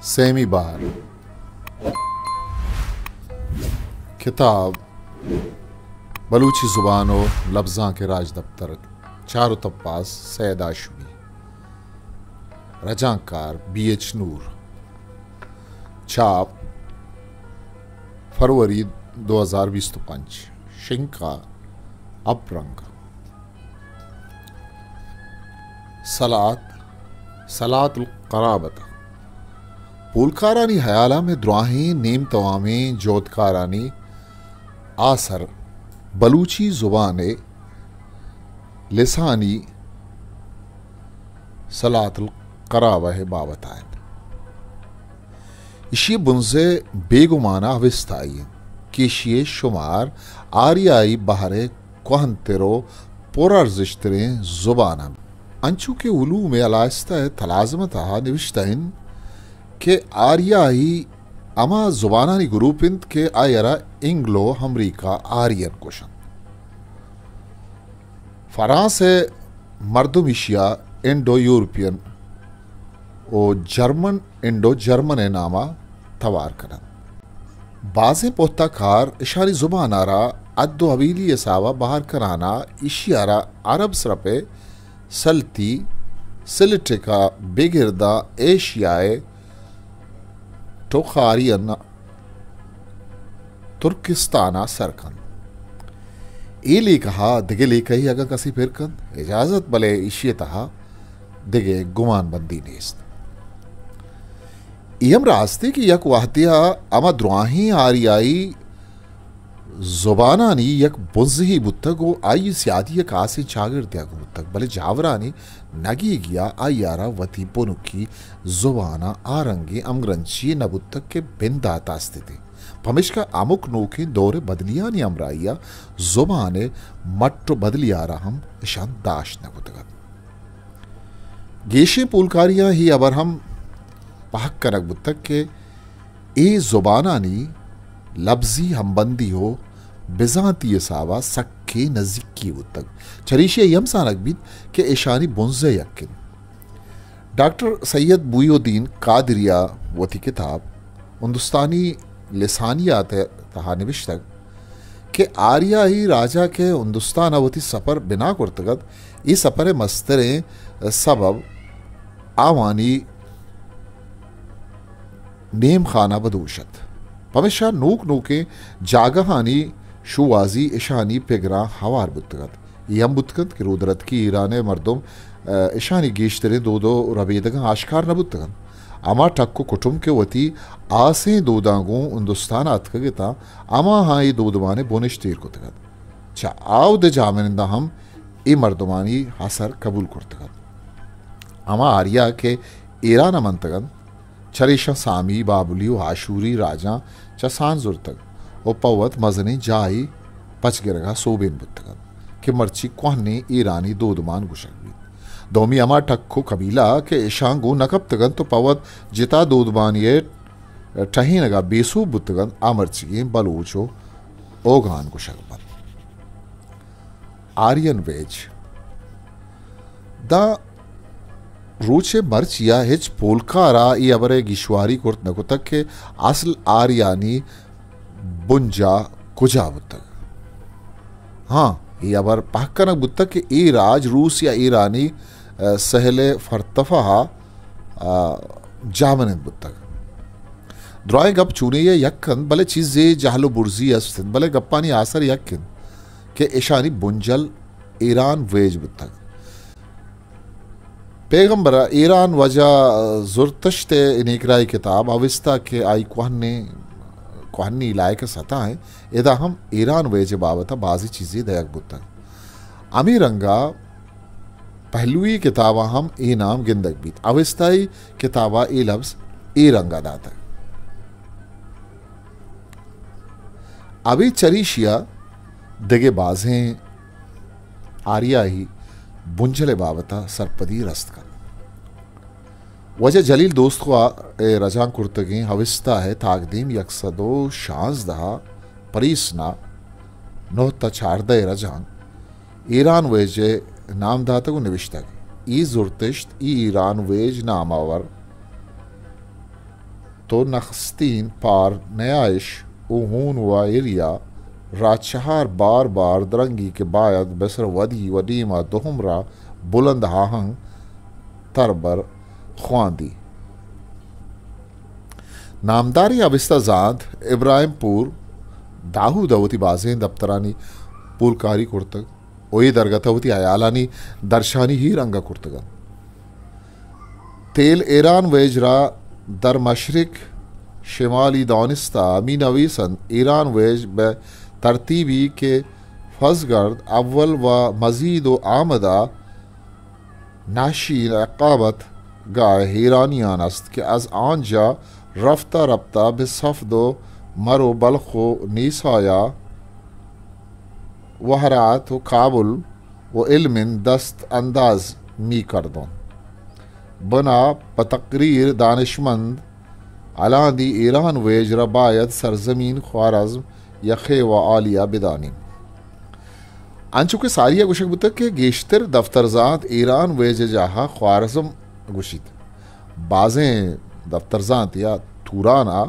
Semi बार किताब बलूची ज़ुबानों लफ्ज़ां के राज दफ्तर चारों तब्बास सैयद आशमी रजाकार BH नूर छाप फरवरी 2025 शिंका अपरंग सलातुल क़राबत पूलकारानी हयाला में द्राही नीम तवामी जोतकारानी आसर बलूची ज़ुबाने लिसानी सलातुल क़राबह बाबत आयन इशी बुंजे बेगुमाना अविस्ताई केशिये शुमार आरियाई बहरे कोहनतेरो पुरर्जिश्तरे ज़ुबाना अंचू के उलू में अलास्ता तलाजमता निविश्ताइन के आरियाई अमा ज़ुबानानी ग्रुपिंत के आयरा इंग्लो अमरीका आरियन कोशन फ्रांस मर्दुमिशिया इंडो यूरोपियन और जर्मन इंडो जर्मन नामा तवार करन बाज़े पोताकार इशारी ज़ुबान आरा अद्दो हवीली सावा बाहर कराना इशियारा अरब सरपे सल्ती सिलिटिका बेगिरदा एशियाए टोखारियन तुर्किस्ताना सरकन एली कहा दिगे ले कही अगर कसी फिर कन इजाजत बले इशिये तहा दिगे गुमान बंदी नेस्त इयम रास्ते की यक वाहतिया अमा द्राही आरियाई ज़ुबानानी यक बुज़ही बुत्तगो आई सियादी यक आसे चागर त्यागो बुत्तग बले जावरानी नगी गया आयारा वती पुनुकी ज़ुबाना आरंगे अमग्रंची नबुत्तग के बिंदा तास्तिते पमिश का अमुक नोके दौरे बदलियानी अमराइया ज़ुबाने मट्टो बदलियारा हम इशान दाश नबुत्तग गेशे पुलकारिया ही अबर हम पहक करक बुत्तग के ए ज़ुबानानी लफ्जी हमबंदी हो बिजाती सावा सक्के नज़ीकी बुत्तग चरीशे यम सानक बीत के ईशानी बुंजे यक्किन डॉक्टर सैयद बुयुद्दीन कादरिया वती किताब हिंदुस्तानी लिसानियात तहा निविश्तग के आर्या ही राजा के हिंदुस्तान अवती सफ़र बिना कुर्तगत ये सफ़र मस्तरे सबब आवानी नेम खाना बदूशत पमेशा नूक नूके जागहानी शुवाजी ईशानी पेगरा हवार बुत्तगत यम बुत्तगत कि रुदरत की ईराने मर्दुम ईशानी गेश्तरे दो दो रबेदगा आश्कार न बुत्तगन अमा टक्को कुटुम के वती आसे दोदागों हिंदुस्तान अतकगता अमा हाई दोदमाने बोनिश तीर कुतगत चा आव दे जामिंदा हम ए मर्दुमानी हसर कबूल कुर्तगत अमा आर्या के ईरान मंतगन चरेशा सामी बाबुली आशूरी राजा चसान जुर्तग ओ पवत मजने जाई पचगिरगा सोबेन बुत्तगन के मर्ची कोहने ईरानी दोदमान गुशकबी दोमी अमा टक्को कबीला के ईशांगो नकबतगन तो पवत जिता दोदमान ये टहीनगा बेसू बुत्तगन आमर्ची बलूचो ओगान गुशकबन आर्यन वेज द रूचे मर्चिया हिच पोलकारा ये अबरे गिश्वारी कुर्त नकुतक के असल आर्यानी बुंजा कुजा बुत्तक हाँ ये अबर पहकनक बुत्तक के ए राज रूस या ईरानी सहले फरतफा जामन बुत्तक द्राय गप चुने ये यक्कन भले चीज़े जहलो बुर्जी अस्तिन भले गप्पानी आसर यक्कन के ईशानी बुंजल ईरान वेज बुत्तक पैगम्बर ईरान वजह जुर्तश्ते इनेकराई किताब अविस्ता के आई कोहनी लायक सता है इदा हम ईरान वेज बाबता बाजी चीज़ें दयक बुत्तक अमीरंगा पहलुई किताबा हम ए नाम गिंदक बीत अविस्ताई किताबा ए लफ्ज़ ए रंगा दाता अभी चरीशिया दगे बाजें आर्या ही बुंजले बाबता सरपदी रस्त का वजह जलील दोस्त को रजान कुर्तगी हविस्ता है ताकदीम यकसदो शांजदहा परीसना नोहता चारदे रजान ईरान वेजे नाम दाता को निविश्ता ई जुर्तिश्त ई ईरान वेज नामावर तो नखस्तीन पार नयाइश उहून व एरिया राचहार बार बार दरंगी के बायद बसर वदी वदीमा दोहमरा बुलंद आहंग तरबर ख्वांदी नामदारी अबिस्ता जाद इब्राहिमपुर दाहूदवती बाजें दफ्तरानी पुलकारी कुर्तग ओई दरगतवती अयालानी दर्शानी ही रंगा कुर्तगन तेल ईरान वेजरा दर मशरिक शिमाली दानिस्ता मीनवीसन ईरान वेज ब तरतीबी के फजगर्द अव्वल व मजीद व आमदा नाशीन अकाबत गाय हीरानियान अस्त के अज आंजा रफ्ता रफ्ता बेसफदो मरो बलखो नीसाया वहरात व काबुल व इल्मिन दस्त अंदाज मी कर दो बना बतकरीर दानिशमंद अलादी ईरान वेज रबायत सरजमीन ख्वारज़्म यखे व आलिया बिदानी अनचुके सारिया गुशक बुतक के गेश्तर दफ्तरजात ईरान वेज जहा ख्वारज़्म गुशित बाजें दफ्तरजात या तुराना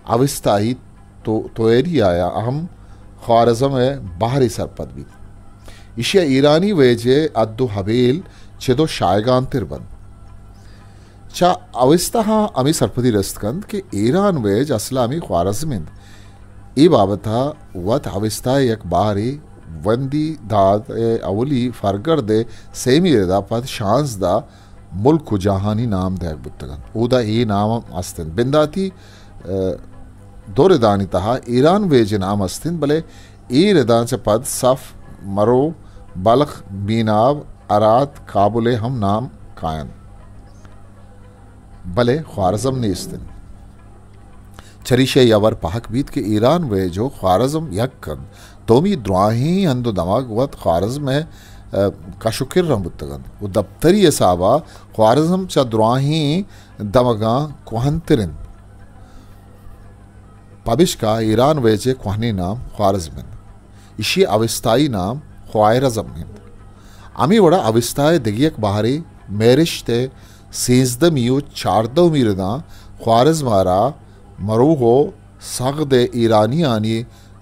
अविस्ताही तो एरिया अहम ख्वारज़्म बाहरी सरपद भी इशिया ईरानी वेजे अद्दो हबेल चेदो शायगान तिरबन चा अविस्ता अमी सरपदी रस्तकंद के ईरान वेज असलामी ख्वारज़्मिंद ई बाबता वत अविस्ता एक बारी वंदी दाद अवली फरगर्दे सेमी रेदा पद शांस दा मुल्क जहानी नाम देख बुतगन उदा ई नाम अस्तिन बिंदाती दो रेदानी तहा ईरान वेज नाम अस्तिन भले ई रेदा च पद सफ मरो बलख बीनाब अरात काबुले हम नाम कायन भले ख्वारज़्म ने इस्तिन चरीशे यवर पहक बीत के ईरान वे जो ख्वारज़्म यक्कन तोमी द्राही अंदो दमाग वत ख्वारज़्म में कशुकिर रंबुतगन वो दफ्तरी साबा ख्वारज़्म चा द्राही दमगा कुहंतरिन पबिश का ईरान वेजे कुहनी नाम ख्वारज़्मिन इशी अविस्ताई नाम ख्वारज़्म अमी वड़ा अविस्ताय दिगियक बाहरी मेरिश्ते सेजदमियो चारदो मीरदा ख्वारज़्मारा मरूहो सगद ईरानियानी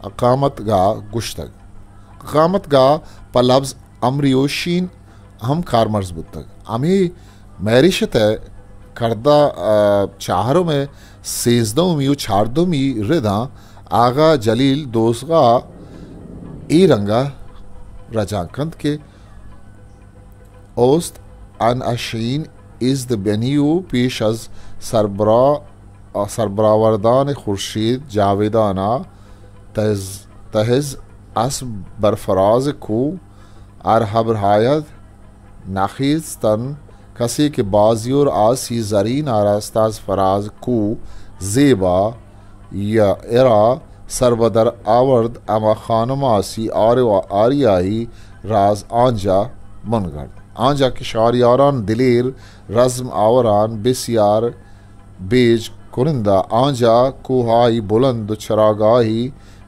अकामत गा गुश्तग अकामत गा पलब्ज अमरियोशीन हम कारमर्ज बुतग अमी मैरिशत करदा चाहरों में सेजदो मियो चारदो मी रिदा आगा जलील दोसगा ई रंगा रजाकंद के औस्त अन अशीन इज़ द बेनियो पेश अज सरबरावरदान खुर्शीद जावेदाना तहज अस बरफराज को अरहबरहायत नाखीज तन कसी के बाजियोर आसी जरीन आरास्ताज फराज को जेबा या एरा सरबदर आवर्द अमा खानमासी आरियाई राज आंजा मनगढ़ आंजा के शारियारान दिलेर रज़्म आवरान बिस्यार बेज कुरिंदा आंजा कोहाई बुलंद चरागाही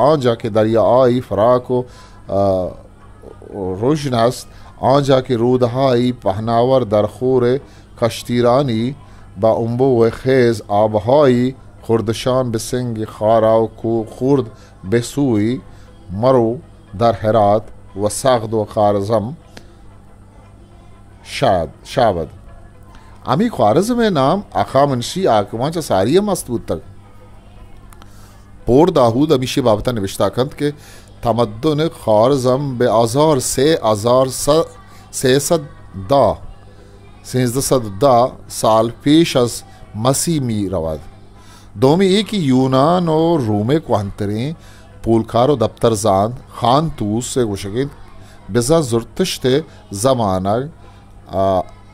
आंजा के दरिया आई फराको रोशनस्त आंजा के रूदहाई पहनावर दरखोर कश्तीरानी बा उम्बो व खेज आबहाई खुर्दशान बिसिंग खाराव को खुर्द बेसुई मरो दर हेरात व सागद व ख्वारज़्म शाबद अमी ख्वारज़्म में नाम आखा मुंशी आकमा चा सारिया मस्तबूत तक पोर दाऊद अमीशी बाबता निविश्ताकंत के तमद्दुन ख्वारज़्म बे आज़ार से आज़ार सेसद साल पेश अज मसी मी रवाद दोमी एक ही यूनान और रूमे को अंतरें पुलकारो दफ्तर जान खान तूस से गुशगिन बिजा जुर्तश्ते ज़माना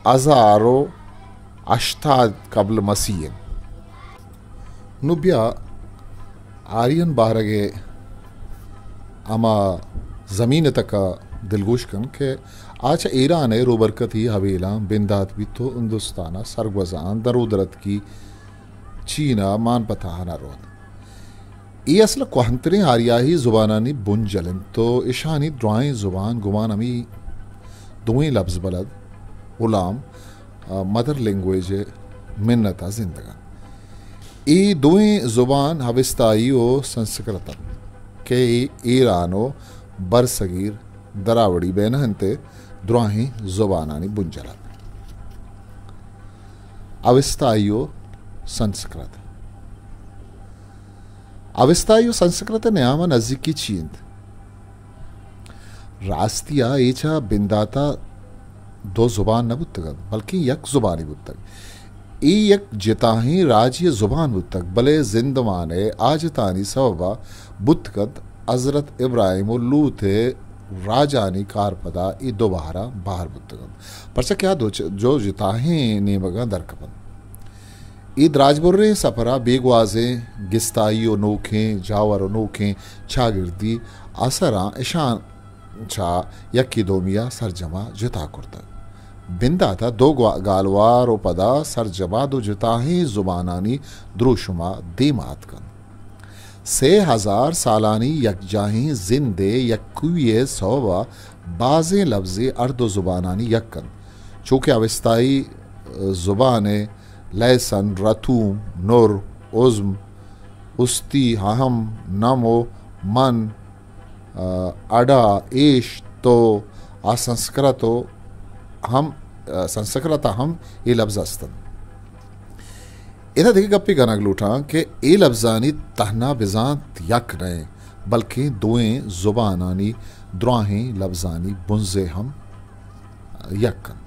अज़ारो अश्ताद कबल मसीह नुबिया आर्यन बारगे अमा ज़मीन तक दिलगोश कन के आज ईरान है रोबरकत ही हवेला बिंदात भी तो हिंदुस्ताना सरगवजान दरोदरत की चीना मान पताहाना रोद ये असल कोहंतरे आर्याही ज़ुबानानी बुन जलन तो इशानी ड्राइं ज़ुबान गुमान अमी दुई लफ्ज़ बलद उलाम मदर लैंग्वेज मिन्नता जिंदगा ई दुई जुबान हविस्ताई व संस्कृत के ईरानो बरसगीर दरावड़ी बेनहंते द्राही जुबानानी बुंजला अविस्तायो संस्कृत अविस्तायो संस्कृत न्यामा नजदीकी चींद रास्तिया एचा बिंदाता दो जुबान न बुतगत बल्कि यक जुबानी बुतग ई यक जिताही राज्य जुबान बुतग भले जिंदमाने आजतानी सबबा बुतगत हजरत इब्राहिम लूथे राजानी कारपदा ई दोबारा बाहर बुतगत परचा क्या दो जो जिताही नेमगा दरकपन ईद राजबुर्रे सफरा बेगवाजे गिस्ताई नोखें जावर नोखें छागिर्दी असरा ईशान छा यक्की दोमिया सरजमा जुता कुर्ता बिंदा था दो गालवार व पदा सरजमा दो जुताही जुबानानी द्रुशुमा दीमात कन 6000 सालानी यकजाही जिंदे यक्कुए सौवा बाजे लफ्ज़े अर्दो जुबानानी यक्कन चूँकि अविस्ताई जुबान लैसन रतूम नूर उज़्म उस्ती हम नमो मन अडा ईश तो असंस्कृतो हम संस्कृत हम ये लफ्ज़ अस्तन इधर देखिए गप्पी गनग लूटा कि ए लफ्ज़ानी तहना बिजात यक नए बल्कि दुएं जुबानानी द्राहें लफ्ज़ानी बुंजे हम यकन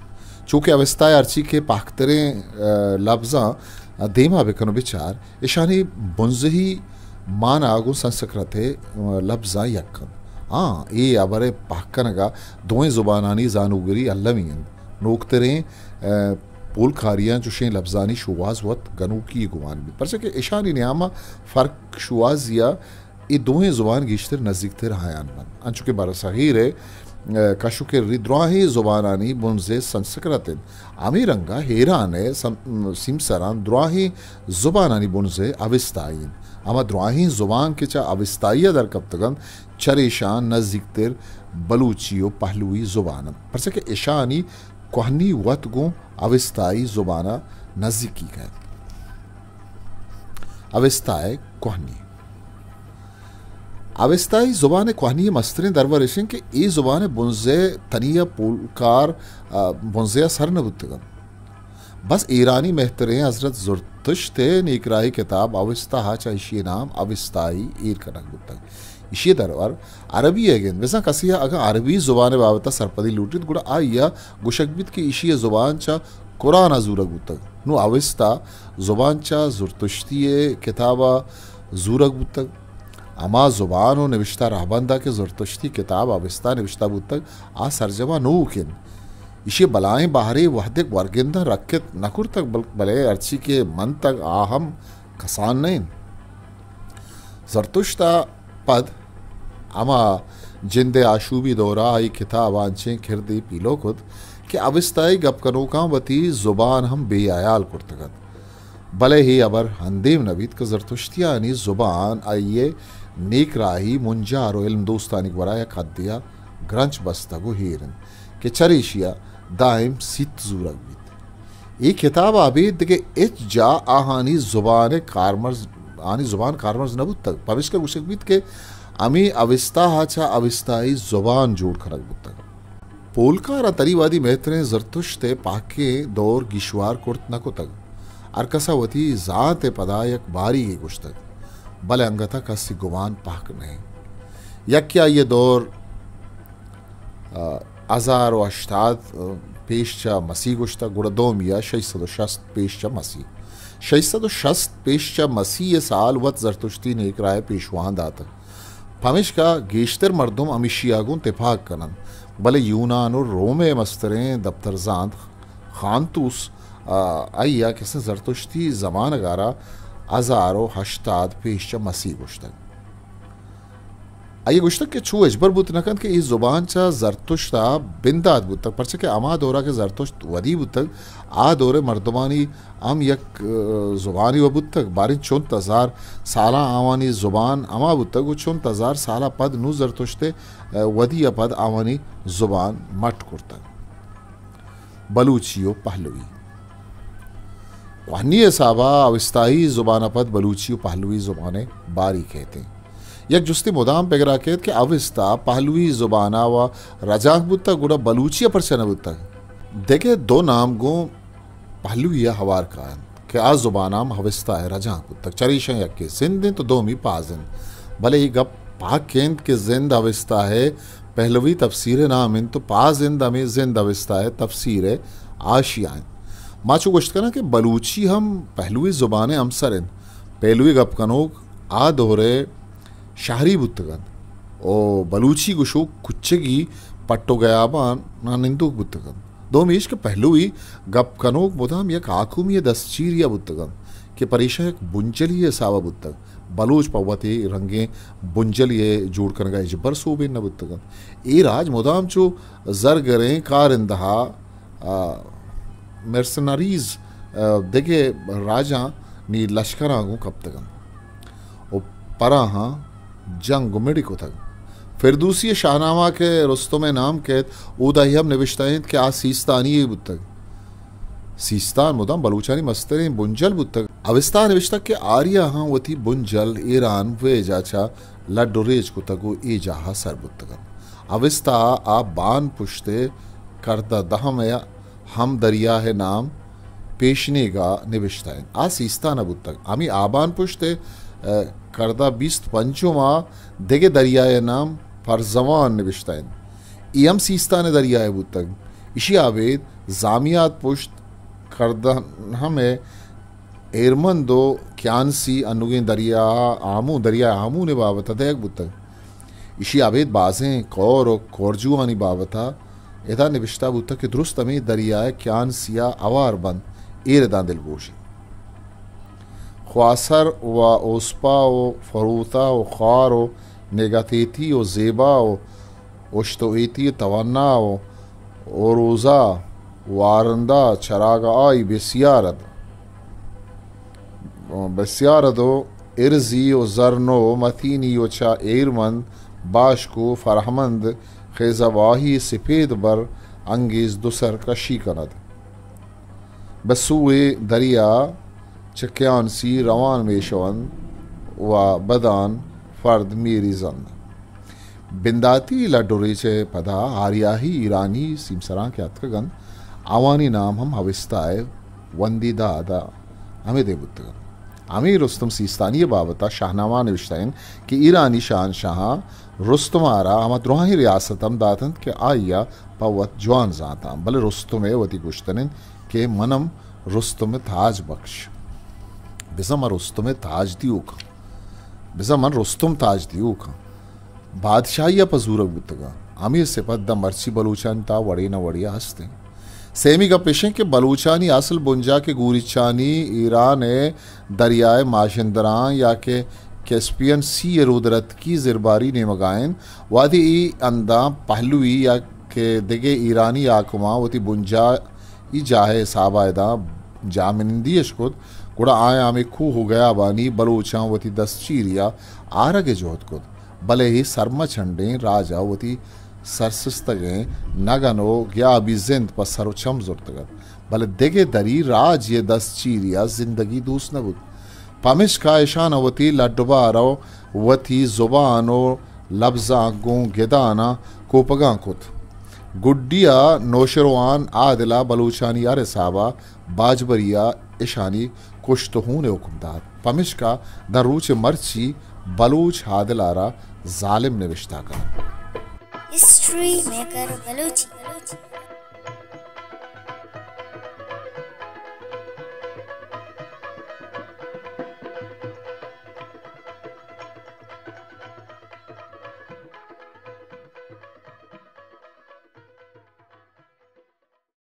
चूँकि अवस्था अर्ची के पाख्तरे लफ्ज़ा देमा बेकनो बिचार ईशानी बुंजे ही मान आगु संस्कृत लफ्ज़ा यकन हाँ ये अबरे पाकनगा दोएं जुबानानी जानूगरी अल्लमीन नोकतरे पोल खारियां चुशें लफ्ज़ानी शुवाज वत गनू की गुमान भी पर के ईशानी नियामा फ़र्क शुवाज या ये दोएं जुबान गिश्तर नज़दीक थे रहायान बन अंचुके बरसगीर कशु के रिद्राही जुबानानी बुनजे संस्कृत अमीरंगा हेराने सिमसरान द्राही जुबानानी बुनजे अविस्ताइन अमा द्राही जुबान के चा अविस्ताइया दर कप्तगन चरेशान नज़दीक तेर बलूचियो पहलुई जुबान पर के ईशानी कोहनी वतगो अविस्ताई जुबाना नज़दीकी का अविस्ताए कोहनी अविस्ताई जुबान कोहनी मस्तरें दरवर इशिन के ई जुबान बुंजे तनिया पुलकार बुंजे सर नबुतगन बस ईरानी मेहतरें हजरत जुर्तुश्ते निकराही किताब अविस्ता हाचा इशी नाम अविस्ताई ईर कनक बुतग इशी दरवर अरबी अगेन वैसा कसिया अगर अरबी जुबान बाबता सरपदी लूटित गुड़ा आइया गुशकबित की इशी जुबान चा कुरान अजूरक बुतग नु अविस्ता जुबान चा जुर्तुश्ती किताबा जूरक बुतग अमा जुबान नविश्ता रहबंदा के जुर्तुश्ती किताब अविस्ता नविश्ता बुतग आ सरजमा नूकिन इशी बलाएं बाहरी वहदक वर्गिंदा रखत नकुर तक भले अर्ची के मन तक आहम कसान नहीं जरतुश्ता पद अमा जिंदे आशूबी दौरा आई किताब आंचें खिरदी पीलो खुद कि अविस्ताई गपकनों का बती जुबान हम बेआयाल कुर्तगत भले ही अबर हंदीम नबीद का जरतुश्तियानी जुबान आइये नेक राही मुंजार और इल्म दोस्तानी वराया खदिया ग्रंच बस्तगो हीरन के चरीशिया दाइम सित जूरक बीत ये किताब आबिद के इच जा आहानी जुबान कारमर्ज आनी जुबान कारमर्ज नबुत तक भविष्य के गुशक बीत के अमी अविस्ता हाचा अविस्ताई जुबान जोड़ खरक बुत तक पोलकार तरीवादी मेहतरें जरतुश्ते पाके दौर गिशवार कुर्त नको तक अरकसावती जात पदायक बारी के कुछ तक बल अंगता कसी गुमान पाक नहीं यक्या ये दौर अजार व अश्ताद पेशचा मसीह गुश्ता गुड़दोम या 660 पेशचा मसीह 660 पेशचा मसीह साल वत जरतुश्ती ने एक राय पेशवान दाता फमिश का गेश्तर मर्दुम अमिशियागुन तिफाक कनन भले यूनान और रोमे मस्तरें दफ्तरजान खानतूस आइया किसने जरतुश्ती जमान गारा अजारो हश्ताद पेशचा मसीह गुश्तक आइए गुश्तक के छू अजबर बुत नकन के इस जुबान चा जरतुश्ता बिंदाद बुतक परचे के अमा दौरा के जरतुश्त वदी बुतक आ दौरे मर्दमानी अम यक जुबानी व बुतक बारी 34,000 साला आवानी जुबान अमा बुतक वो 34,000 साला पद नु जरतुश्ते वदी पद आवानी जुबान मट कुर्तक बलूचियो पहलवी वहनी साबा अविस्ताई ज़ुबान पद बलूची पहलुई ज़ुबान बारी कहते हैं यक जुस्ती मुदाम पेगरा कहते कि अविस्ता पहलुई ज़ुबाना व रजाक बुत्ता गुड़ा बलूची पर चना बुत्ता देखे दो नाम गो पहलुई हवार का कि आ ज़ुबानाम हविस्ता है रजाक बुत्ता चरीशा यक के सिंध तो दो मी पाजन भले ही गप पाक केंद के जिंद अविस्ता है पहलवी तफसीर नाम इन तो पा जिंद हमें जिंद अविस्ता है तफसीर आशियान माचू गोश्त करना कि बलूची हम पहलुई ज़ुबान अमसर इन पहलुई गप कनोक आ दोहरे शहरी बुत्तगन ओ बलूची गुशो कुच्चगी पट्टो गयाबान ना निंदुक बुत्तगन दो मीश के पहलुई गप कनोक मुदाम यक आकुम ये दस्चीरिया बुत्तगन के परीक्षा एक बुंचलिए सावा बुत्तग बलूच पवते रंगे बुंजलिए जोड़ कर गए जबर सोबे न बुत्तगन ए राज मुदाम चो जर गरे कार इंदहा मर्सनरीज देखे राजा नी लश्कर आगू कब तगन ओ परा हाँ जंग गुमेड़ी को तक फिरदूसी शाहनामा के रुस्तों में नाम कहत उदयम निविश्ताइन के आ सीस्तानी बुत्तग सीस्तान मुदाम बलूचानी मस्तरे बुंजल बुत्तग अविस्ता निविश्तक के आर्या हाँ वती बुंजल ईरान वे जाचा लड्डोरेज को तगो ए जाहा सर बुत्तगन अविस्ता आ बान पुश्ते करदा दहम या हम दरिया है नाम पेशनेगा निविश्ताइन आ सीस्तान बुत्तग आमी आबान पुश्ते करदा 20 पंचोमा देगे दरियाए नाम फरजवान निविश्ताइन इयम सीस्तान दरियाए बुत्तग इशी आवेद जामियात पुश्त करदा हमें एरमन दो क्यानसी अनुगे दरिया आमू ने बावता देख बुत्तग इशी आवेद बाजें कौर और कोरजुआनी बावता एदा निविश्ता बुत्तग के दुरुस्त में दरियाए क्यानसिया अवार बंद एरदा दिलगोशी ख्वासर व ओस्पा व फरूता व ख्वार व नेगातेती व ज़ेबा व उश्तोएती तवन्ना व ओरोज़ा वारंदा चरागा आई बसियारद व इर्जी व जरनो मतीनी व चा एरमंद बाशको फरहमंद खेजवाही सफ़ेद बर अंगेज दुसर कशी कनद बसुए दरिया चक्यानसी रवान मेशवन व बदान फर्द मेरी जन बिंदाती लडोरेचे पदा आर्याही ईरानी सीमसरा के अतकगन आवानी नाम हम हविस्ताए वंदी दादा हमें दे बुत्तगन हमें रुस्तम सीस्तानी बाबता शाहनामा निविश्ताइन कि ईरानी शाहनशाह रुस्तमारा हम द्रोही रियासतम दातन के आया पवत जवान जाता भले रुस्तम वती गुश्तन के मनम रुस्तम ताज बख्श बिजम रुस्तम ताज दियोक बिजमन रुस्तम ताज दियोक बादशाही पजूरक बुतगा अमीर सिपत द मर्ची बलूचान ता वड़े न वड़िया हंसते सेमी का पेशे के बलूचानी असल बुंजा के गुरिचानी ईरान दरियाए माशिंदरा या के कैस्पियन सी रुदरत की जिरबारी ने मगायन वादी ई अंदा पहलुई या के दिगे ईरानी आकुमा वती बुंजा ई जाहे साबायदा जामिनंदीश खुद गुड़ा आया आमे खू हो गया बानी बलूचा वती दस्चीरिया आरगे जोहत खुद भले ही सरम छंडे राजा वती सरसस्तगे नगनो गया अभी जिंद पर सरोचम जुर्तगत भले देगे दरी राज ये दस्चीरिया जिंदगी दूस न बुद पमिश का ईशान वती लड्डबारो वती जुबानो लफ्जा गो गेदाना कोपगा कुत गुड्डिया नौशरवान आदिला बलूचानी अरे साबा बाजबरिया ईशानी कुश्तहून हुकुमदार पमिश का दरूच मर्ची बलूच हादिलारा जालिम निविश्ता का हिस्ट्री मेकर बलूची।